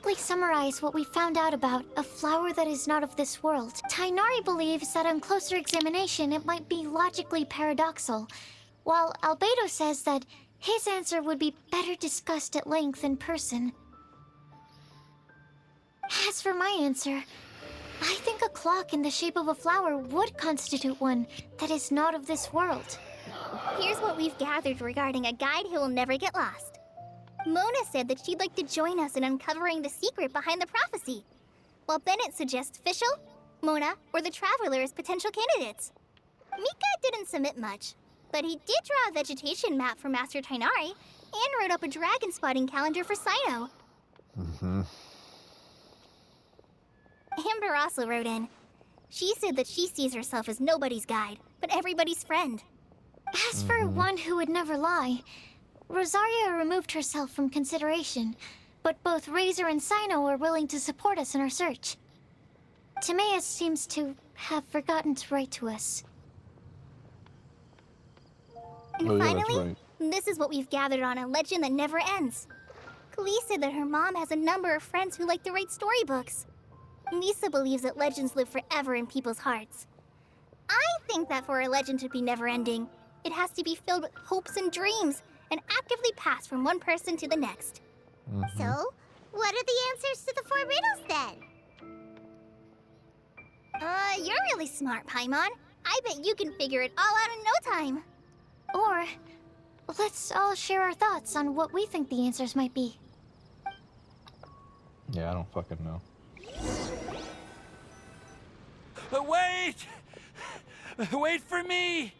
quickly summarize what we found out about a flower that is not of this world. Tainari believes that on closer examination it might be logically paradoxal, while Albedo says that his answer would be better discussed at length in person. As for my answer, I think a clock in the shape of a flower would constitute one that is not of this world. Here's what we've gathered regarding a guide who will never get lost. Mona said that she'd like to join us in uncovering the secret behind the prophecy, while Bennett suggests Fischl, Mona, or the Traveler as potential candidates. Mika didn't submit much, but he did draw a vegetation map for Master Tainari and wrote up a dragon spotting calendar for Sino. Amber also wrote in. She said that she sees herself as nobody's guide, but everybody's friend. As for one who would never lie, Rosaria removed herself from consideration, but both Razor and Sino are willing to support us in our search. Timaeus seems to have forgotten to write to us. And Oh, yeah, finally, that's right. this is what we've gathered on a legend that never ends. Klee said that her mom has a number of friends who like to write storybooks. Misa believes that legends live forever in people's hearts. I think that for a legend to be never-ending, it has to be filled with hopes and dreams, and actively passed from one person to the next. So, what are the answers to the 4 riddles then? You're really smart, Paimon. I bet you can figure it all out in no time. Or, let's all share our thoughts on what we think the answers might be. Yeah, I don't fucking know. Wait! Wait for me!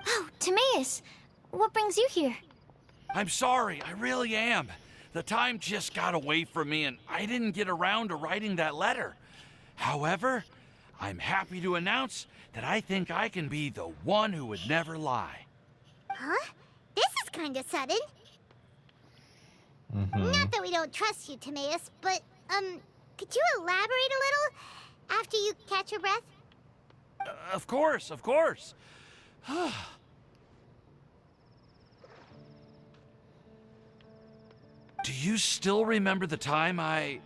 Oh, Timaeus! What brings you here? I'm sorry, I really am. The time just got away from me and I didn't get around to writing that letter. However, I'm happy to announce that I think I can be the one who would never lie. Huh? This is kinda sudden. Not that we don't trust you, Timaeus, but, could you elaborate a little after you catch your breath? Of course, of course. Do you still remember the time I,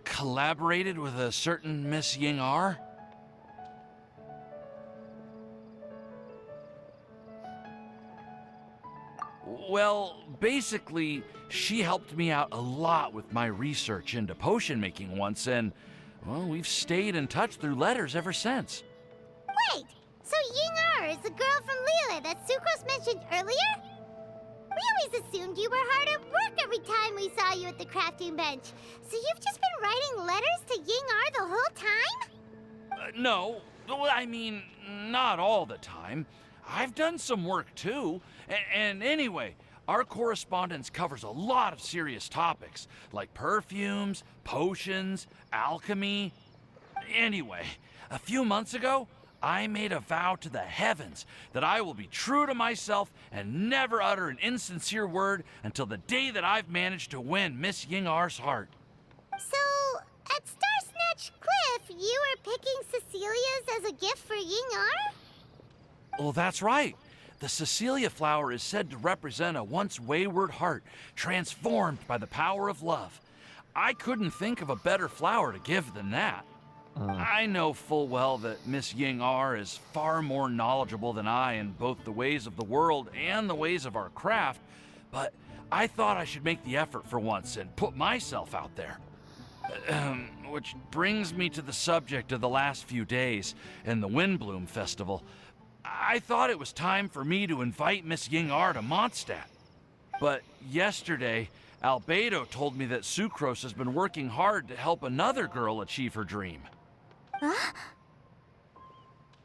collaborated with a certain Miss Ying-ar? Well, basically, she helped me out a lot with my research into potion making once, and, well, we've stayed in touch through letters ever since. Wait, so Ying-ar is the girl from Lila that Sucrose mentioned earlier? We always assumed you were hard at work every time we saw you at the crafting bench. So you've just been writing letters to Ying-ar the whole time? No, well, I mean, not all the time. I've done some work too. And anyway, our correspondence covers a lot of serious topics, like perfumes, potions, alchemy. Anyway, a few months ago, I made a vow to the heavens that I will be true to myself and never utter an insincere word until the day that I've managed to win Miss Ying-ar's heart. So, at Star Snatch Cliff, you were picking Cecilia's as a gift for Ying-ar? Well, that's right. The Cecilia flower is said to represent a once wayward heart transformed by the power of love. I couldn't think of a better flower to give than that. I know full well that Miss Ying-ar is far more knowledgeable than I in both the ways of the world and the ways of our craft, but I thought I should make the effort for once and put myself out there. Which brings me to the subject of the last few days and the Windblume Festival. I thought it was time for me to invite Miss Ying-ar to Mondstadt. But yesterday, Albedo told me that Sucrose has been working hard to help another girl achieve her dream. Huh?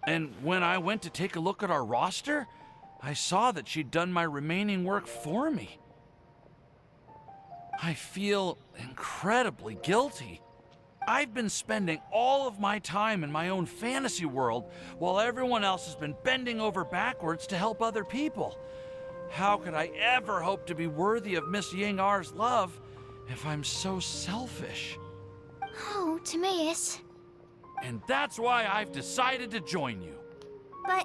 And when I went to take a look at our roster, I saw that she'd done my remaining work for me. I feel incredibly guilty. I've been spending all of my time in my own fantasy world while everyone else has been bending over backwards to help other people. How could I ever hope to be worthy of Miss Ying-ar's love if I'm so selfish? Oh, Timaeus. And that's why I've decided to join you. But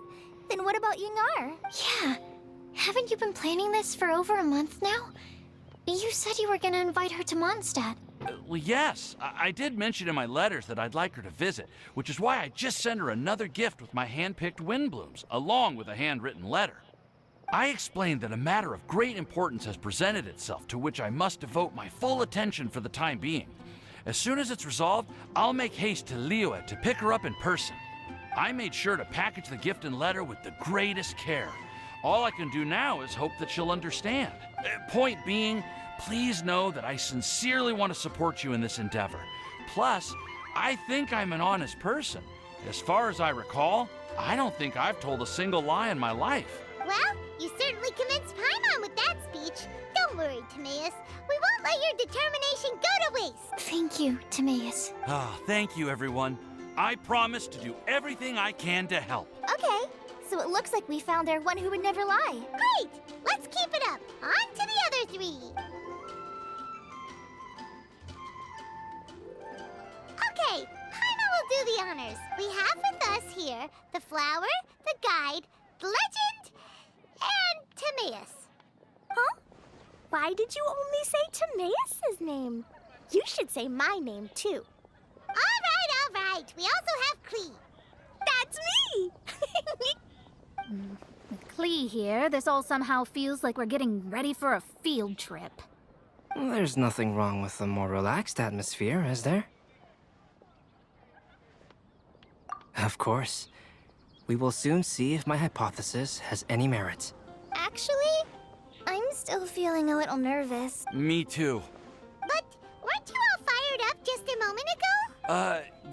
then what about Ying-ar? Yeah. Haven't you been planning this for over a month now? You said you were gonna invite her to Mondstadt. Well, yes, I did mention in my letters that I'd like her to visit, which is why I just sent her another gift with my hand-picked Windblooms, along with a handwritten letter. I explained that a matter of great importance has presented itself to which I must devote my full attention for the time being. As soon as it's resolved, I'll make haste to Liyue to pick her up in person. I made sure to package the gift and letter with the greatest care. All I can do now is hope that she'll understand. Point being, please know that I sincerely want to support you in this endeavor. Plus, I think I'm an honest person. As far as I recall, I don't think I've told a single lie in my life. Well, you certainly convinced Paimon with that speech. Don't worry, Timaeus. We won't let your determination go to waste. Thank you, Timaeus. Thank you, everyone. I promise to do everything I can to help. Okay, so it looks like we found our one who would never lie. Great! Let's keep it up. On to the other three. Okay, Paimon will do the honors. We have with us here the flower, the guide, the legend, and Timaeus. Huh? Why did you only say Timaeus' name? You should say my name, too. All right. We also have Klee. That's me! With Klee here, this all somehow feels like we're getting ready for a field trip. There's nothing wrong with a more relaxed atmosphere, is there? Of course. We will soon see if my hypothesis has any merit. Actually, I'm still feeling a little nervous. Me too. But weren't you all fired up just a moment ago?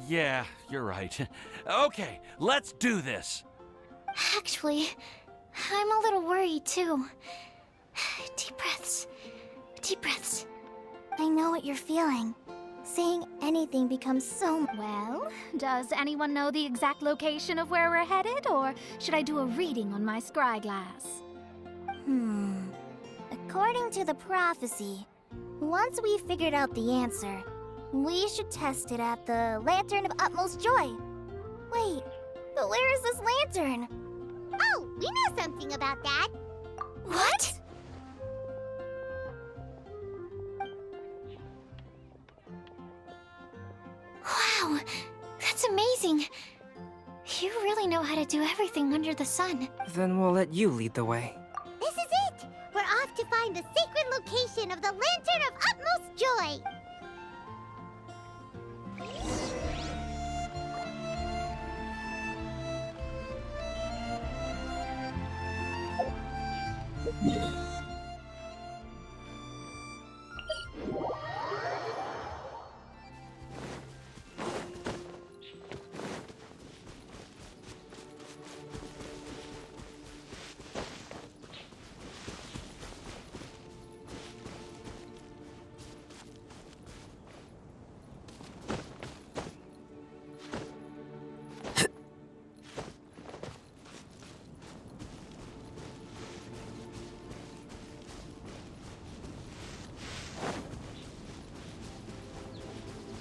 Yeah, you're right. Okay, let's do this. Actually, I'm a little worried too. Deep breaths. Deep breaths. I know what you're feeling. Saying anything becomes so... Well, does anyone know the exact location of where we're headed, or should I do a reading on my scry glass? According to the prophecy, once we've figured out the answer, we should test it at the Lantern of Utmost Joy. Wait, but where is this lantern? Oh, we know something about that. What? Wow, that's amazing. You really know how to do everything under the sun. Then we'll let you lead the way. This is it. We're off to find the sacred location of the Lantern of Utmost Joy.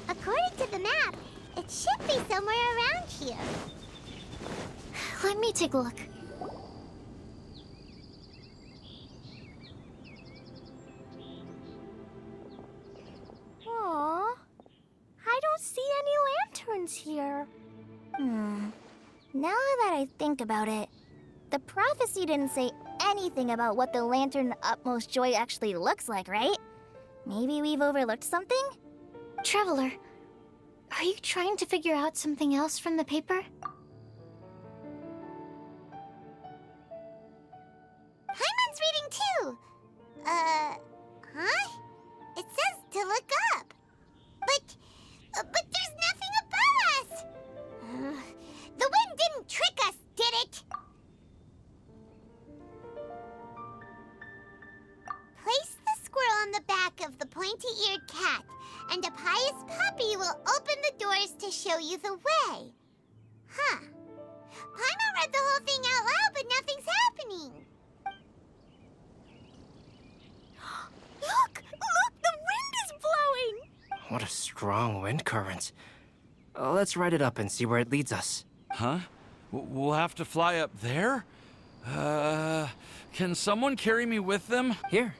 According to the map, it should be somewhere around here. Let me take a look. Aww, I don't see any lanterns here. Now that I think about it, the prophecy didn't say anything about what the Lantern of Utmost Joy actually looks like, right? Maybe we've overlooked something? Traveler, are you trying to figure out something else from the paper? Paimon's reading too. Huh? It says to look up. But there's nothing above us. The wind didn't trick us, did it? Place the squirrel on the back of the pointy-eared cat, and a pious puppy will open the doors to show you the way. Huh. Paimon read the whole thing out loud, but nothing's happening. Look! Look! The wind is blowing! What a strong wind current. Let's ride it up and see where it leads us. Huh? We'll have to fly up there? Can someone carry me with them? Here.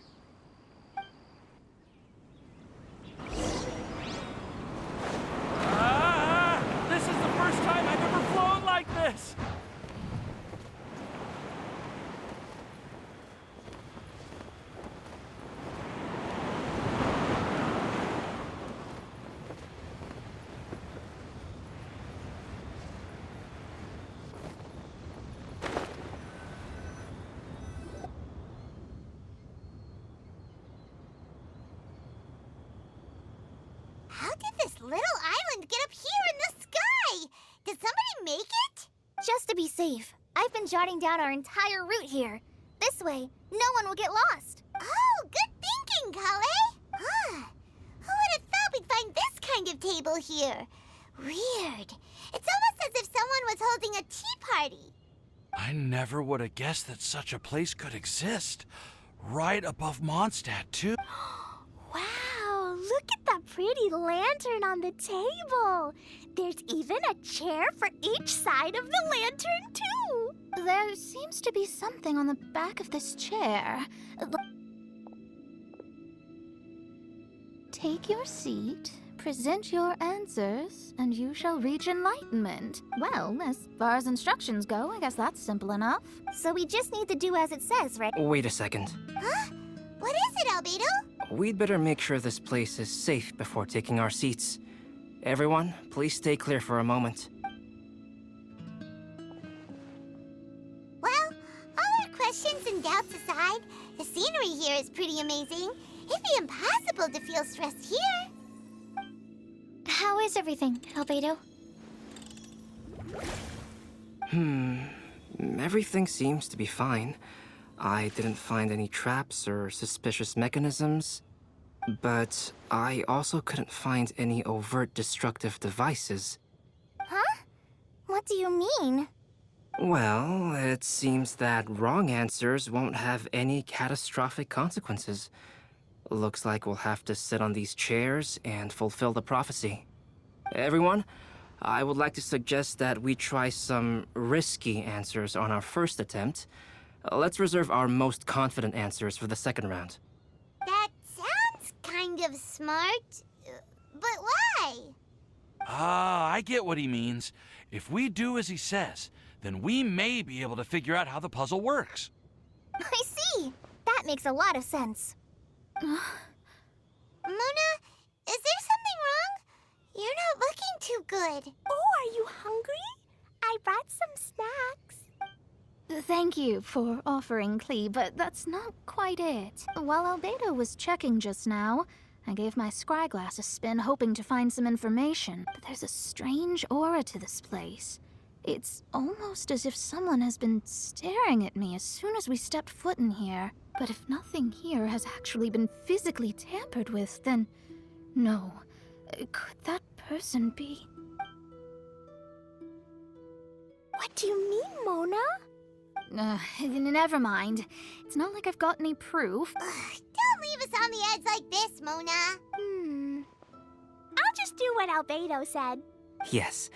and get up here in the sky. Did somebody make it? Just to be safe, I've been jotting down our entire route here. This way, no one will get lost. Oh, good thinking, Kale. Huh. Who would have thought we'd find this kind of table here? Weird. It's almost as if someone was holding a tea party. I never would have guessed that such a place could exist. Right above Mondstadt, too. Wow, look at that pretty lantern on the table. There's even a chair for each side of the lantern, too. There seems to be something on the back of this chair. Take your seat, present your answers, and you shall reach enlightenment. Well, as far as instructions go, I guess that's simple enough. So we just need to do as it says, right? Wait a second. Huh? What is it, Albedo? We'd better make sure this place is safe before taking our seats. Everyone, please stay clear for a moment. Well, all our questions and doubts aside, the scenery here is pretty amazing. It'd be impossible to feel stressed here. How is everything, Albedo? Everything seems to be fine. I didn't find any traps or suspicious mechanisms, but I also couldn't find any overt destructive devices. Huh? What do you mean? Well, it seems that wrong answers won't have any catastrophic consequences. Looks like we'll have to sit on these chairs and fulfill the prophecy. Everyone, I would like to suggest that we try some risky answers on our first attempt. Let's reserve our most confident answers for the second round. That sounds kind of smart. But why? Ah, I get what he means. If we do as he says, then we may be able to figure out how the puzzle works. I see. That makes a lot of sense. Mona, is there something wrong? You're not looking too good. Oh, are you hungry? I brought some snacks. Thank you for offering, Klee, but that's not quite it. While Albedo was checking just now, I gave my scryglass a spin hoping to find some information, but there's a strange aura to this place. It's almost as if someone has been staring at me as soon as we stepped foot in here. But if nothing here has actually been physically tampered with, then no. Could that person be? What do you mean, Mona? Never mind. It's not like I've got any proof. Don't leave us on the edge like this, Mona. I'll just do what Albedo said. Yes,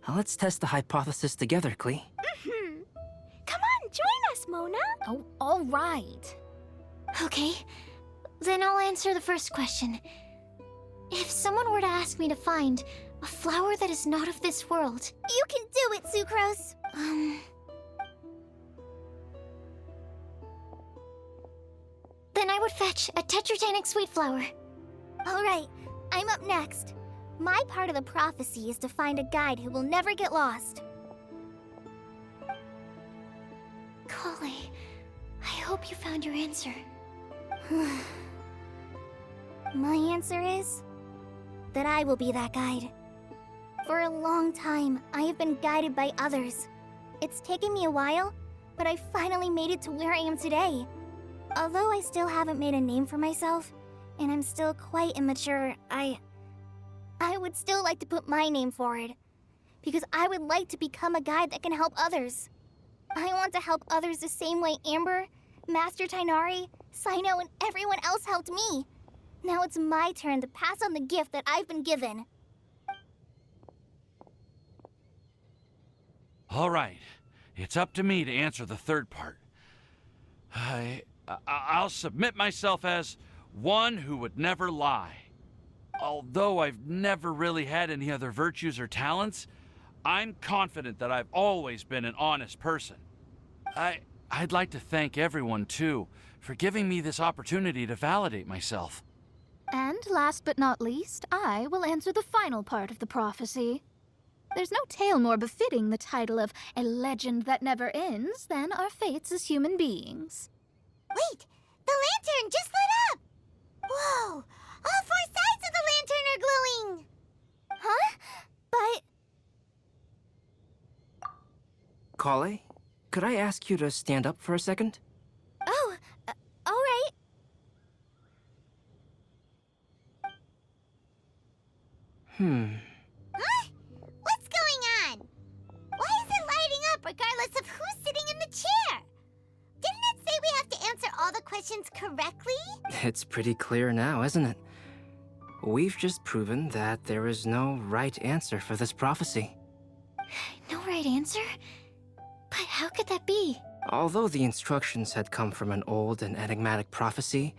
let's test the hypothesis together, Klee. Come on, join us, Mona. Oh, all right. Okay, then I'll answer the first question. If someone were to ask me to find a flower that is not of this world, You can do it, Sucrose. then I would fetch a tetragenic sweet flower. All right, I'm up next. My part of the prophecy is to find a guide who will never get lost. Kale, I hope you found your answer. My answer is that I will be that guide. For a long time, I have been guided by others. It's taken me a while, but I finally made it to where I am today. Although I still haven't made a name for myself, and I'm still quite immature, I would still like to put my name forward. Because I would like to become a guide that can help others. I want to help others the same way Amber, Master Tainari, Sino, and everyone else helped me. Now it's my turn to pass on the gift that I've been given. All right, it's up to me to answer the third part. I'll submit myself as one who would never lie. Although I've never really had any other virtues or talents, I'm confident that I've always been an honest person. I'd like to thank everyone, too, for giving me this opportunity to validate myself. And last but not least, I will answer the final part of the prophecy. There's no tale more befitting the title of a legend that never ends than our fates as human beings. Wait, the lantern just lit up! Whoa, all four sides of the lantern are glowing! Huh? But... Kale, could I ask you to stand up for a second? Oh, all right. Huh? What's going on? Why is it lighting up regardless of who's sitting in the chair? Didn't it say we have to answer all the questions correctly? It's pretty clear now, isn't it? We've just proven that there is no right answer for this prophecy. No right answer? But how could that be? Although the instructions had come from an old and enigmatic prophecy,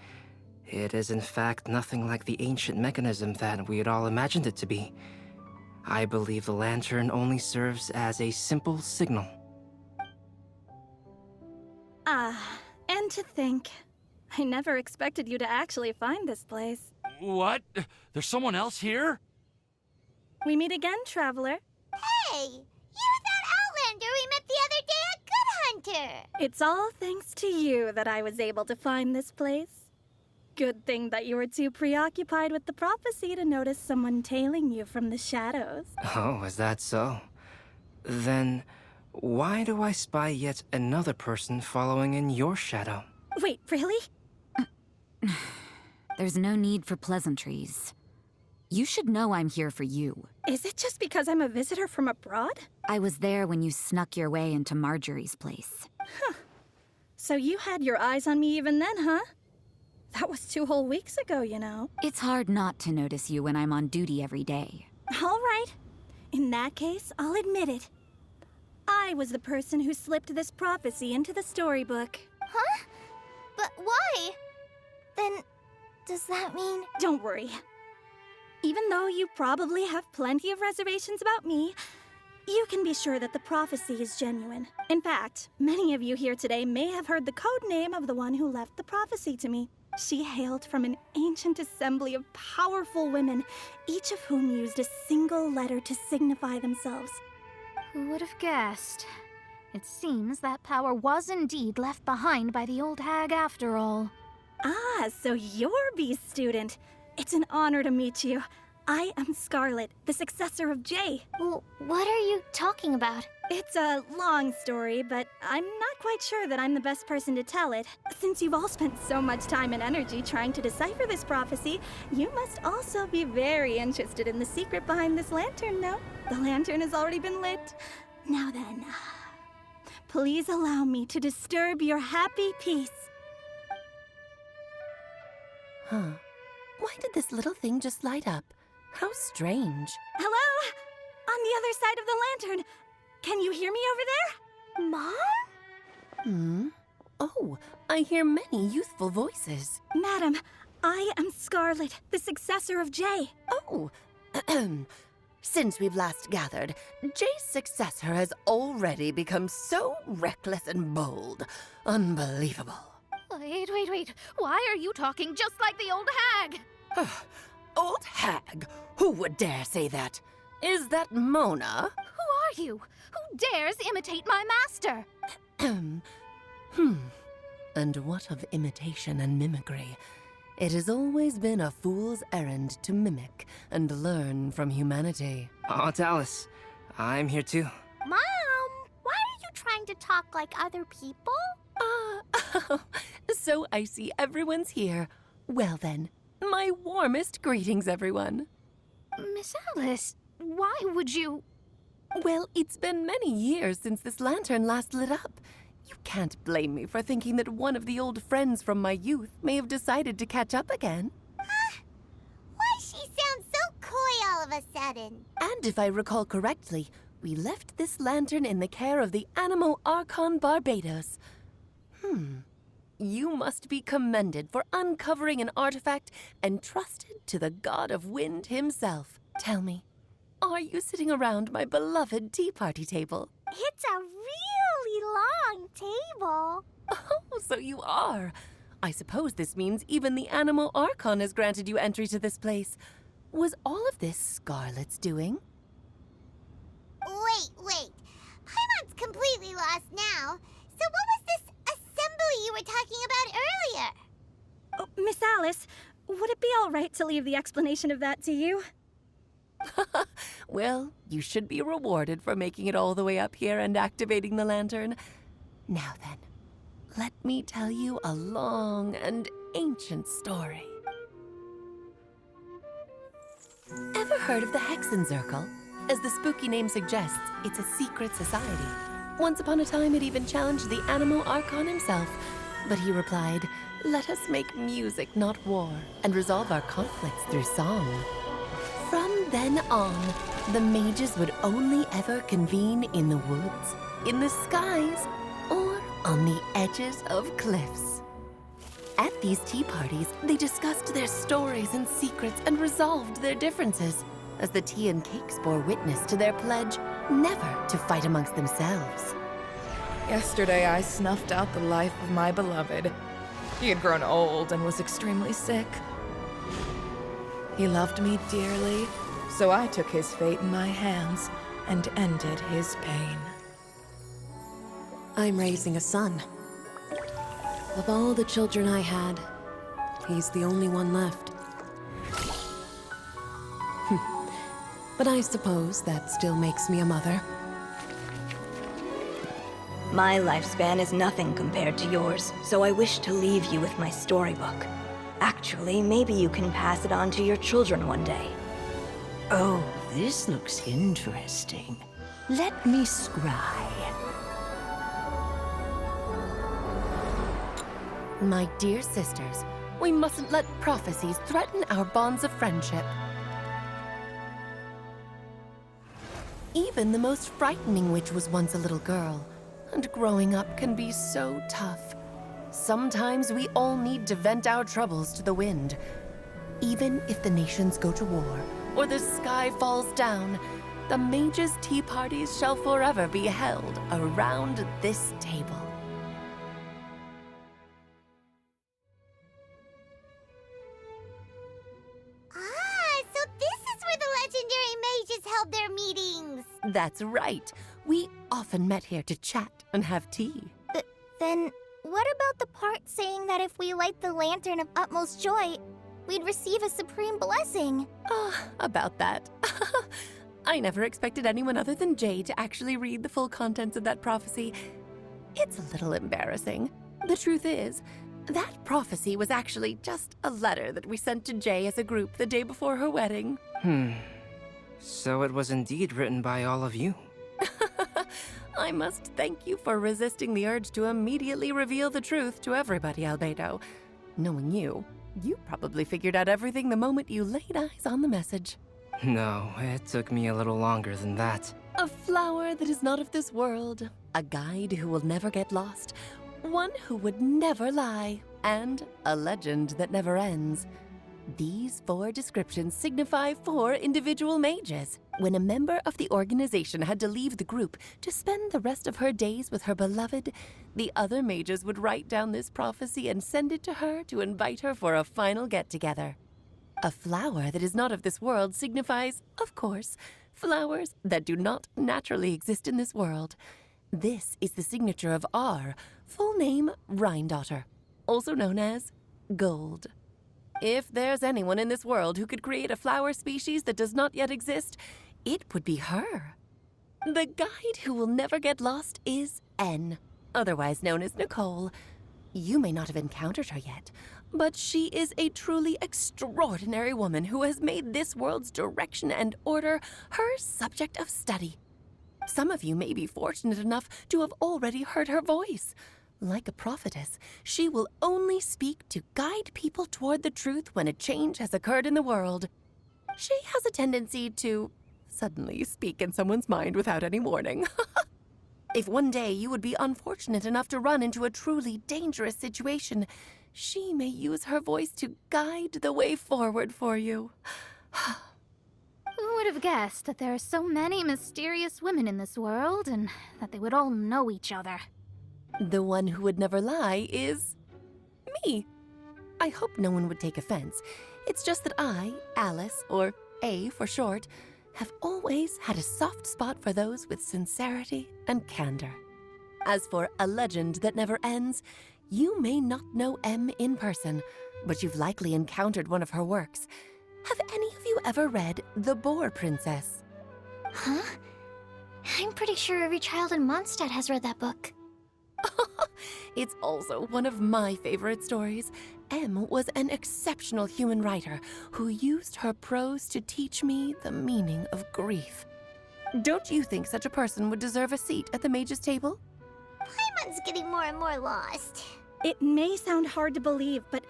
it is in fact nothing like the ancient mechanism that we had all imagined it to be. I believe the lantern only serves as a simple signal. And to think, I never expected you to actually find this place. What? There's someone else here? We meet again, traveler. Hey, you're that Outlander we met the other day at Good Hunter. It's all thanks to you that I was able to find this place. Good thing that you were too preoccupied with the prophecy to notice someone tailing you from the shadows. Oh, is that so? Then, why do I spy yet another person following in your shadow? Wait, really? There's no need for pleasantries. You should know I'm here for you. Is it just because I'm a visitor from abroad? I was there when you snuck your way into Marjorie's place. So you had your eyes on me even then, huh? That was 2 whole weeks ago, you know. It's hard not to notice you when I'm on duty every day. All right. In that case, I'll admit it. I was the person who slipped this prophecy into the storybook. Huh? But why? Then, does that mean... Don't worry. Even though you probably have plenty of reservations about me, you can be sure that the prophecy is genuine. In fact, many of you here today may have heard the code name of the one who left the prophecy to me. She hailed from an ancient assembly of powerful women, each of whom used a single letter to signify themselves. Who would have guessed? It seems that power was indeed left behind by the old hag after all. Ah, so you're B's student. It's an honor to meet you. I am Scarlet, the successor of Jay. Well, what are you talking about? It's a long story, but I'm not quite sure that I'm the best person to tell it. Since you've all spent so much time and energy trying to decipher this prophecy, you must also be very interested in the secret behind this lantern, no? The lantern has already been lit. Now then, please allow me to disturb your happy peace. Huh. Why did this little thing just light up? How strange. Hello? On the other side of the lantern. Can you hear me over there? Mom? Oh, I hear many youthful voices. Madam, I am Scarlet, the successor of Jay. Oh, since we've last gathered, Jay's successor has already become so reckless and bold. Unbelievable. Wait. Why are you talking just like the old hag? Old hag? Who would dare say that? Is that Mona? Who are you? Who dares imitate my master? And what of imitation and mimicry? It has always been a fool's errand to mimic and learn from humanity. Aunt Alice, I'm here too. Mom, why are you trying to talk like other people? So I see everyone's here. Well then, my warmest greetings, everyone. Miss Alice, why would you... Well, it's been many years since this lantern last lit up. You can't blame me for thinking that one of the old friends from my youth may have decided to catch up again. Why she sounds so coy all of a sudden? And if I recall correctly, we left this lantern in the care of the Animo Archon Barbados. You must be commended for uncovering an artifact entrusted to the god of wind himself. Tell me, are you sitting around my beloved tea party table? It's a really long table. Oh, so you are. I suppose this means even the Animo Archon has granted you entry to this place. Was all of this Scarlet's doing? Wait. Paimon's completely lost now. So what was this assembly you were talking about earlier? Oh, Miss Alice, would it be all right to leave the explanation of that to you? Well, you should be rewarded for making it all the way up here and activating the lantern. Now then, let me tell you a long and ancient story. Ever heard of the Hexenzirkel? As the spooky name suggests, it's a secret society. Once upon a time, it even challenged the Animal Archon himself. But he replied, "Let us make music, not war, and resolve our conflicts through song." From then on, the mages would only ever convene in the woods, in the skies, or on the edges of cliffs. At these tea parties, they discussed their stories and secrets and resolved their differences, as the tea and cakes bore witness to their pledge never to fight amongst themselves. Yesterday, I snuffed out the life of my beloved. He had grown old and was extremely sick. He loved me dearly, so I took his fate in my hands and ended his pain. I'm raising a son. Of all the children I had, he's the only one left. But I suppose that still makes me a mother. My lifespan is nothing compared to yours, so I wish to leave you with my storybook. Actually, maybe you can pass it on to your children one day. Oh, this looks interesting. Let me scry. My dear sisters, we mustn't let prophecies threaten our bonds of friendship. Even the most frightening witch was once a little girl, and growing up can be so tough. Sometimes we all need to vent our troubles to the wind. Even if the nations go to war, or the sky falls down, the mages' tea parties shall forever be held around this table. So this is where the legendary mages held their meetings. That's right. We often met here to chat and have tea. Then, what about the part saying that if we light the lantern of utmost joy, we'd receive a supreme blessing? About that. I never expected anyone other than Jay to actually read the full contents of that prophecy. It's a little embarrassing. The truth is, that prophecy was actually just a letter that we sent to Jay as a group the day before her wedding. So it was indeed written by all of you. I must thank you for resisting the urge to immediately reveal the truth to everybody, Albedo. Knowing you, you probably figured out everything the moment you laid eyes on the message. No, it took me a little longer than that. A flower that is not of this world, a guide who will never get lost, one who would never lie, and a legend that never ends. These 4 descriptions signify 4 individual mages. When a member of the organization had to leave the group to spend the rest of her days with her beloved, the other mages would write down this prophecy and send it to her to invite her for a final get-together. A flower that is not of this world signifies, of course, flowers that do not naturally exist in this world. This is the signature of our full name, Rhindaughter, also known as Gold. If there's anyone in this world who could create a flower species that does not yet exist, it would be her. The guide who will never get lost is N, otherwise known as Nicole. You may not have encountered her yet, but she is a truly extraordinary woman who has made this world's direction and order her subject of study. Some of you may be fortunate enough to have already heard her voice. Like a prophetess, she will only speak to guide people toward the truth when a change has occurred in the world. She has a tendency to suddenly speak in someone's mind without any warning. If one day you would be unfortunate enough to run into a truly dangerous situation, she may use her voice to guide the way forward for you. Who would have guessed that there are so many mysterious women in this world and that they would all know each other? The one who would never lie is me. I hope no one would take offense. It's just that I, Alice, or A for short, have always had a soft spot for those with sincerity and candor. As for a legend that never ends, you may not know M in person, but you've likely encountered one of her works. Have any of you ever read The Boar Princess? Huh? I'm pretty sure every child in Mondstadt has read that book. It's also one of my favorite stories. Em was an exceptional human writer who used her prose to teach me the meaning of grief. Don't you think such a person would deserve a seat at the mage's table? Paimon's getting more and more lost. It may sound hard to believe, but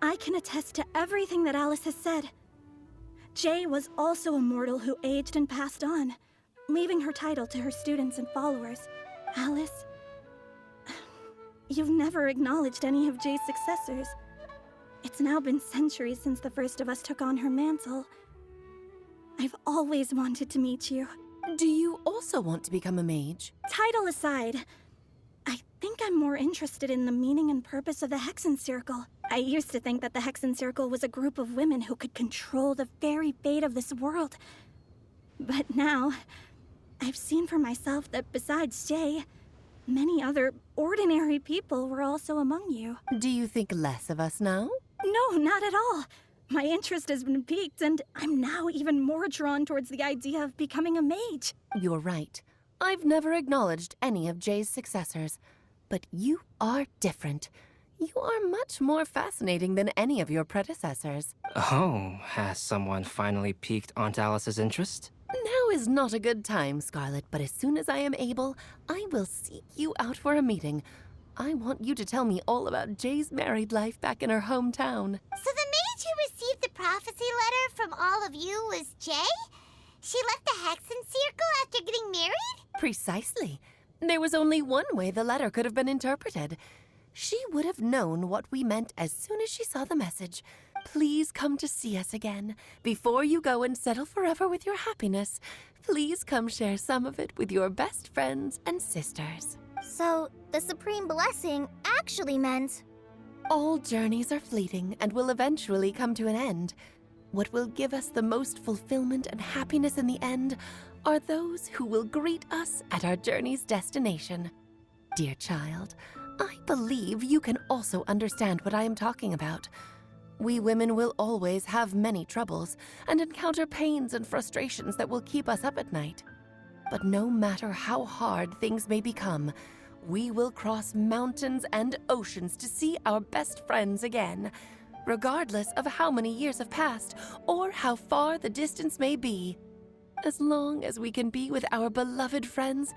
I can attest to everything that Alice has said. Jay was also a mortal who aged and passed on, leaving her title to her students and followers. Alice, you've never acknowledged any of Jay's successors. It's now been centuries since the first of us took on her mantle. I've always wanted to meet you. Do you also want to become a mage? Title aside, I think I'm more interested in the meaning and purpose of the Hexen Circle. I used to think that the Hexen Circle was a group of women who could control the very fate of this world. But now, I've seen for myself that besides Jay, many other ordinary people were also among you. Do you think less of us now? No, not at all. My interest has been piqued, and I'm now even more drawn towards the idea of becoming a mage. You're right. I've never acknowledged any of Jay's successors. But you are different. You are much more fascinating than any of your predecessors. Oh, has someone finally piqued Aunt Alice's interest? Now is not a good time, Scarlet, but as soon as I am able, I will seek you out for a meeting. I want you to tell me all about Jay's married life back in her hometown. So the mage who received the prophecy letter from all of you was Jay? She left the Hexen Circle after getting married? Precisely. There was only one way the letter could have been interpreted. She would have known what we meant as soon as she saw the message. Please come to see us again. Before you go and settle forever with your happiness, please come share some of it with your best friends and sisters. So, the Supreme Blessing actually meant... All journeys are fleeting and will eventually come to an end. What will give us the most fulfillment and happiness in the end are those who will greet us at our journey's destination. Dear child, I believe you can also understand what I am talking about. We women will always have many troubles and encounter pains and frustrations that will keep us up at night. But no matter how hard things may become, we will cross mountains and oceans to see our best friends again, regardless of how many years have passed or how far the distance may be. As long as we can be with our beloved friends,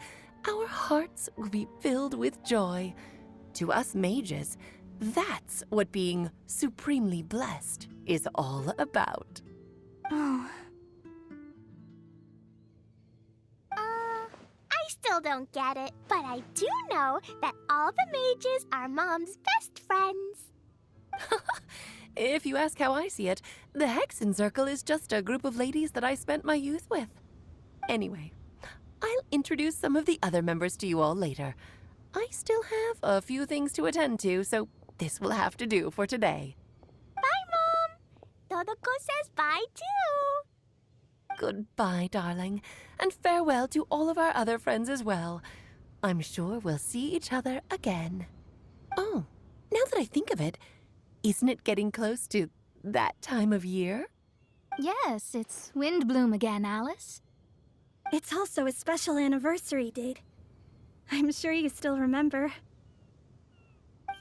our hearts will be filled with joy. To us mages, that's what being supremely blessed is all about. Oh. I still don't get it, but I do know that all the mages are Mom's best friends. If you ask how I see it, the Hexen Circle is just a group of ladies that I spent my youth with. Anyway, I'll introduce some of the other members to you all later. I still have a few things to attend to, so this will have to do for today. Bye, Mom. Todoko says bye, too. Goodbye, darling, and farewell to all of our other friends as well. I'm sure we'll see each other again. Oh, now that I think of it, isn't it getting close to that time of year? Yes, it's Windblume again, Alice. It's also a special anniversary date. I'm sure you still remember.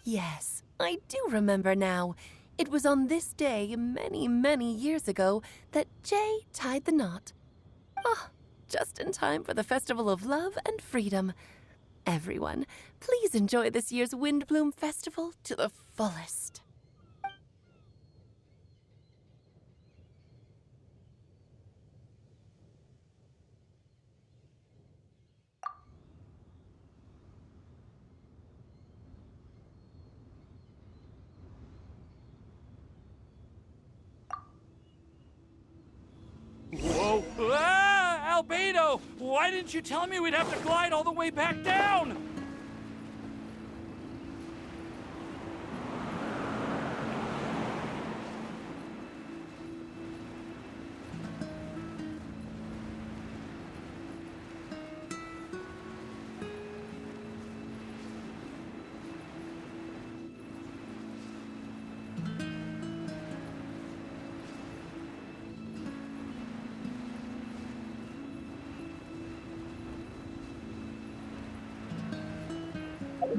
Yes, I do remember now. It was on this day, many, many years ago, that Jay tied the knot. Ah, just in time for the Festival of Love and Freedom. Everyone, please enjoy this year's Windblume Festival to the fullest. Whoa! Ah! Albedo! Why didn't you tell me we'd have to glide all the way back down? Are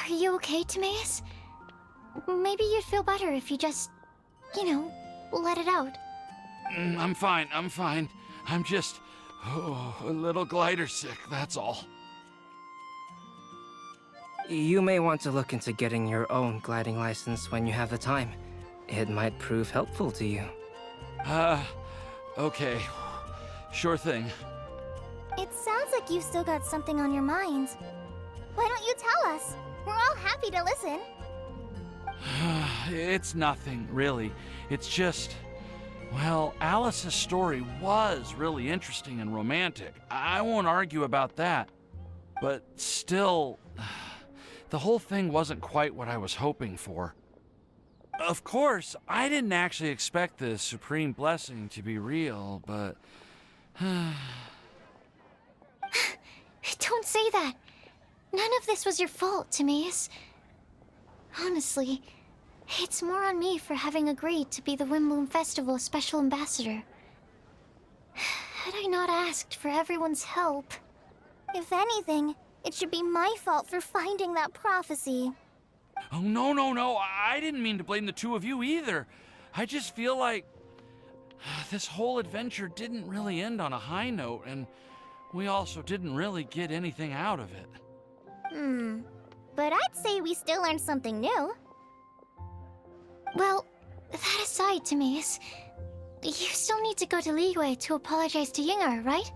you okay, Timaeus? Maybe you'd feel better if you just, let it out. I'm fine, I'm fine. I'm just a little glider sick, that's all. You may want to look into getting your own gliding license when you have the time. It might prove helpful to you. Okay. Sure thing. It sounds like you've still got something on your mind. Why don't you tell us? We're all happy to listen. It's nothing, really. It's just... Well, Alice's story was really interesting and romantic. I won't argue about that. But still, the whole thing wasn't quite what I was hoping for. Of course, I didn't actually expect the supreme blessing to be real, but... Don't say that. None of this was your fault, Timaeus. Honestly, it's more on me for having agreed to be the Windblume Festival Special Ambassador. Had I not asked for everyone's help... If anything, it should be my fault for finding that prophecy. Oh, no. I didn't mean to blame the two of you either. I just feel like this whole adventure didn't really end on a high note, and we also didn't really get anything out of it. But I'd say we still learned something new. Well, that aside, Timaeus, you still need to go to Liyue to apologize to Yingar, right?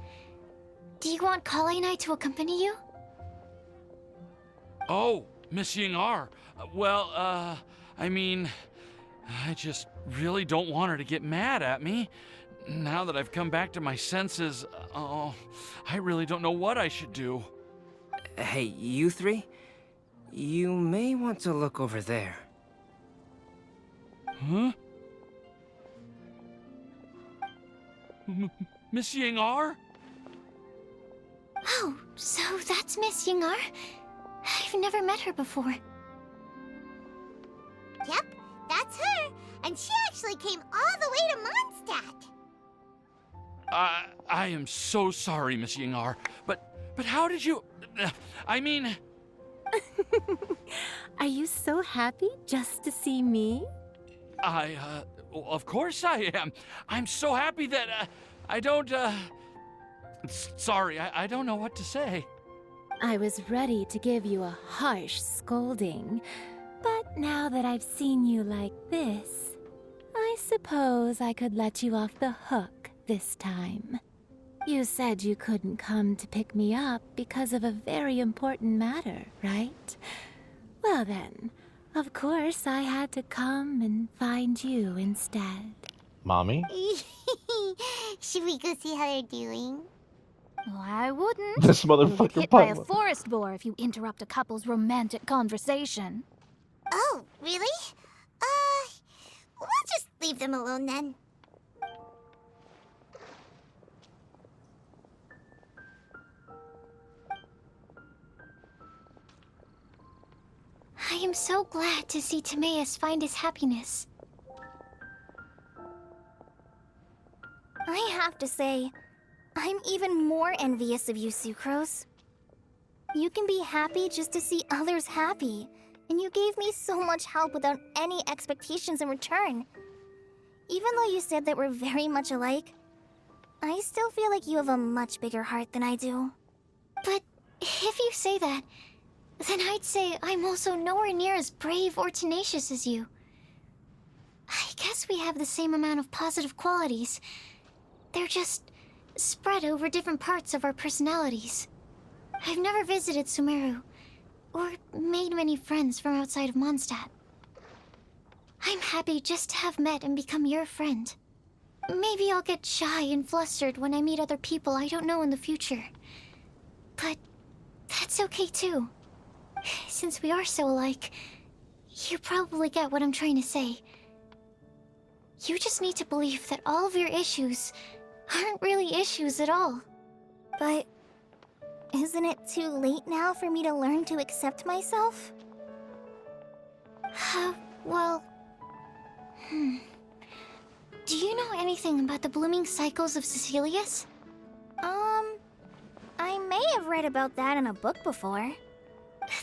Do you want Kale and I to accompany you? Oh, Miss Yingar. Well, I mean, I just really don't want her to get mad at me. Now that I've come back to my senses, I really don't know what I should do. Hey, you three? You may want to look over there. Huh? Miss Yingar? Oh, so that's Miss Yingar? I've never met her before. Yep, that's her. And she actually came all the way to Mondstadt. I am so sorry, Miss Yingar, but how did you... I mean... Are you so happy just to see me? Of course I am. I'm so happy that, I don't, Sorry, I don't know what to say. I was ready to give you a harsh scolding, but now that I've seen you like this, I suppose I could let you off the hook this time. You said you couldn't come to pick me up because of a very important matter, right? Well then, of course I had to come and find you instead. Mommy? Should we go see how they're doing? Well, I wouldn't. This You'll get motherfucker hit by a Papa. forest boar if you interrupt a couple's romantic conversation. Oh, really? We'll just leave them alone then. I am so glad to see Timaeus find his happiness. I have to say, I'm even more envious of you, Sucrose. You can be happy just to see others happy, and you gave me so much help without any expectations in return. Even though you said that we're very much alike, I still feel like you have a much bigger heart than I do. But if you say that, then I'd say I'm also nowhere near as brave or tenacious as you. I guess we have the same amount of positive qualities. They're just spread over different parts of our personalities. I've never visited Sumeru, or made many friends from outside of Mondstadt. I'm happy just to have met and become your friend. Maybe I'll get shy and flustered when I meet other people I don't know in the future. But that's okay too. Since we are so alike, you probably get what I'm trying to say. You just need to believe that all of your issues aren't really issues at all. But Isn't it too late now for me to learn to accept myself? Well... Do you know anything about the blooming cycles of Cecilius? I may have read about that in a book before.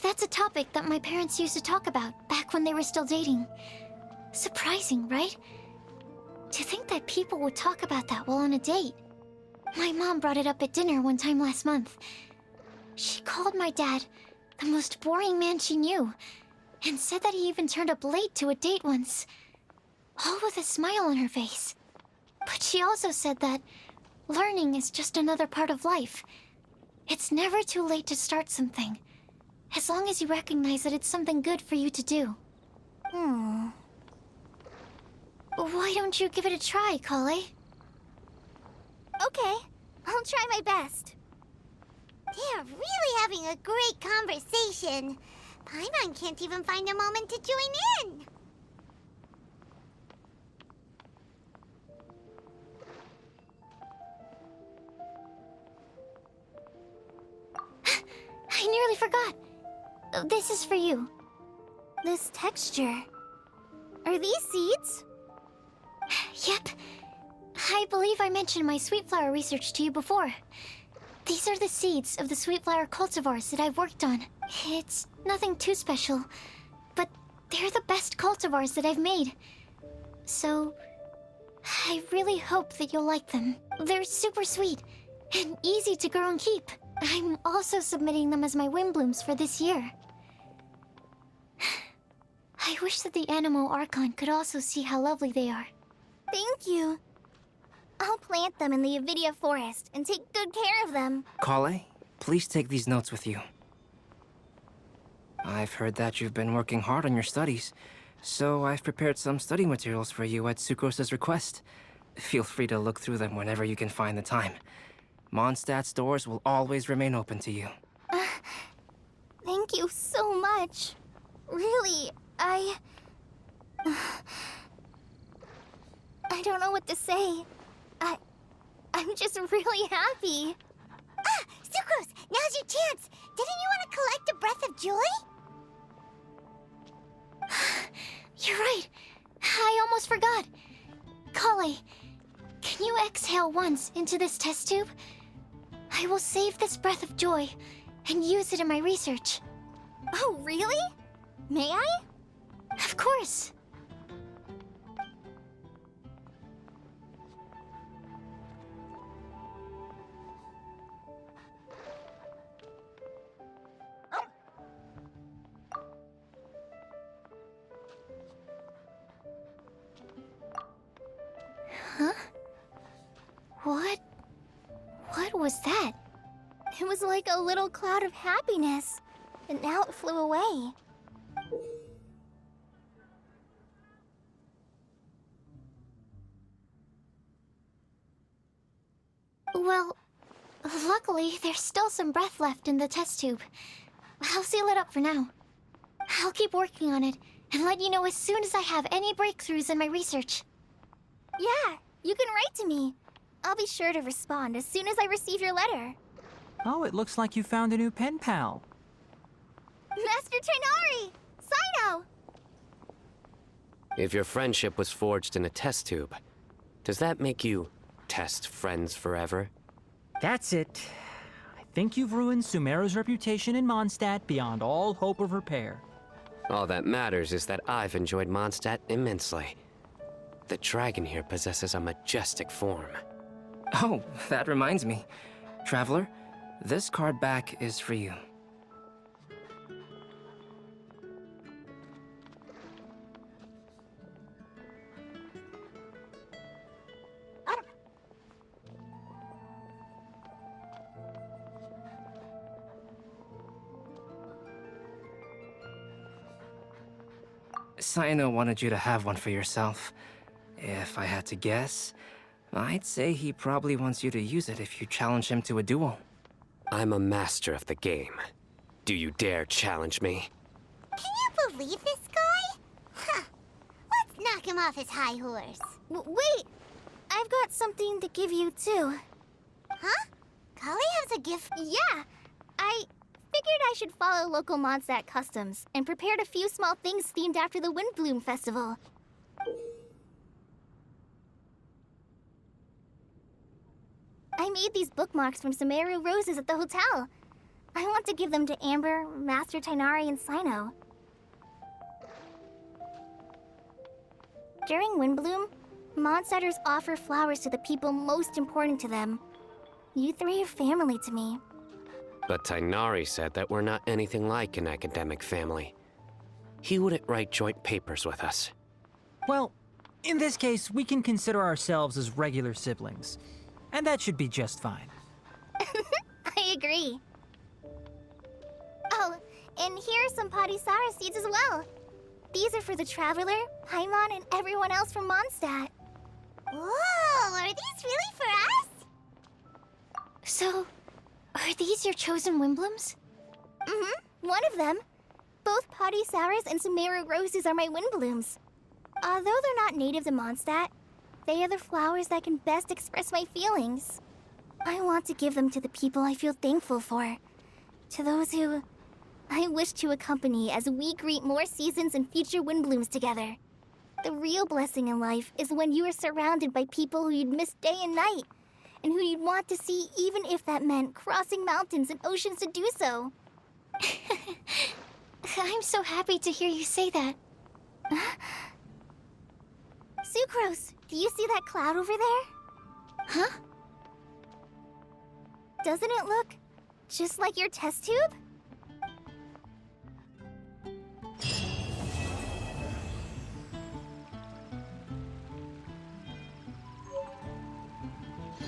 That's a topic that my parents used to talk about back when they were still dating. Surprising, right? To think that people would talk about that while on a date. My mom brought it up at dinner one time last month. She called my dad the most boring man she knew, and said that he even turned up late to a date once. All with a smile on her face. But she also said that learning is just another part of life. It's never too late to start something, as long as you recognize that it's something good for you to do. Why don't you give it a try, Kale? Okay, I'll try my best. They're really having a great conversation. Paimon can't even find a moment to join in. I nearly forgot. This is for you. This texture. Are these seeds? Yep. I believe I mentioned my sweet flower research to you before. These are the seeds of the sweet flower cultivars that I've worked on. It's nothing too special, but they're the best cultivars that I've made. So, I really hope that you'll like them. They're super sweet and easy to grow and keep. I'm also submitting them as my Windblooms for this year. I wish that the Animo Archon could also see how lovely they are. Thank you. I'll plant them in the Avidia forest and take good care of them. Kale, please take these notes with you. I've heard that you've been working hard on your studies, so I've prepared some study materials for you at Sucrose's request. Feel free to look through them whenever you can find the time. Mondstadt's doors will always remain open to you. Thank you so much. Really, I don't know what to say. I'm just really happy. Sucrose, now's your chance. Didn't you want to collect a breath of joy? You're right. I almost forgot. Kale, can you exhale once into this test tube? I will save this breath of joy and use it in my research. Oh, really? May I? Of course. Huh? What was that? It was like a little cloud of happiness, but now it flew away. Well, luckily, there's still some breath left in the test tube. I'll seal it up for now. I'll keep working on it and let you know as soon as I have any breakthroughs in my research. Yeah, you can write to me. I'll be sure to respond as soon as I receive your letter. Oh, it looks like you found a new pen pal. Master Tighnari! Cyno! If your friendship was forged in a test tube, does that make you test friends forever? That's it. I think you've ruined Sumeru's reputation in Mondstadt beyond all hope of repair. All that matters is that I've enjoyed Mondstadt immensely. The dragon here possesses a majestic form. Oh, that reminds me. Traveler, this card back is for you. Cyno wanted you to have one for yourself. If I had to guess, I'd say he probably wants you to use it if you challenge him to a duel. I'm a master of the game. Do you dare challenge me? Can you believe this guy? Huh. Let's knock him off his high horse. Wait! I've got something to give you, too. Huh? Kale has a gift? Yeah! I figured I should follow local Mondstadt customs and prepared a few small things themed after the Windblume festival. I made these bookmarks from Sumeru roses at the hotel. I want to give them to Amber, Master Tighnari, and Sino. During Windblume, Mondstadters offer flowers to the people most important to them. You three are family to me. But Tighnari said that we're not anything like an academic family. He wouldn't write joint papers with us. Well, in this case, we can consider ourselves as regular siblings. And that should be just fine. I agree. Oh, and here are some Padisara seeds as well. These are for the Traveler, Paimon, and everyone else from Mondstadt. Whoa, are these really for us? So, are these your chosen Windblooms? Mm-hmm, one of them. Both Padisauras and Sumeru roses are my Windblooms. Although they're not native to Mondstadt, they are the flowers that can best express my feelings. I want to give them to the people I feel thankful for. To those who I wish to accompany as we greet more seasons and future Windblooms together. The real blessing in life is when you are surrounded by people who you'd miss day and night, and who you'd want to see even if that meant crossing mountains and oceans to do so. I'm so happy to hear you say that. Sucrose, do you see that cloud over there? Huh? Doesn't it look just like your test tube?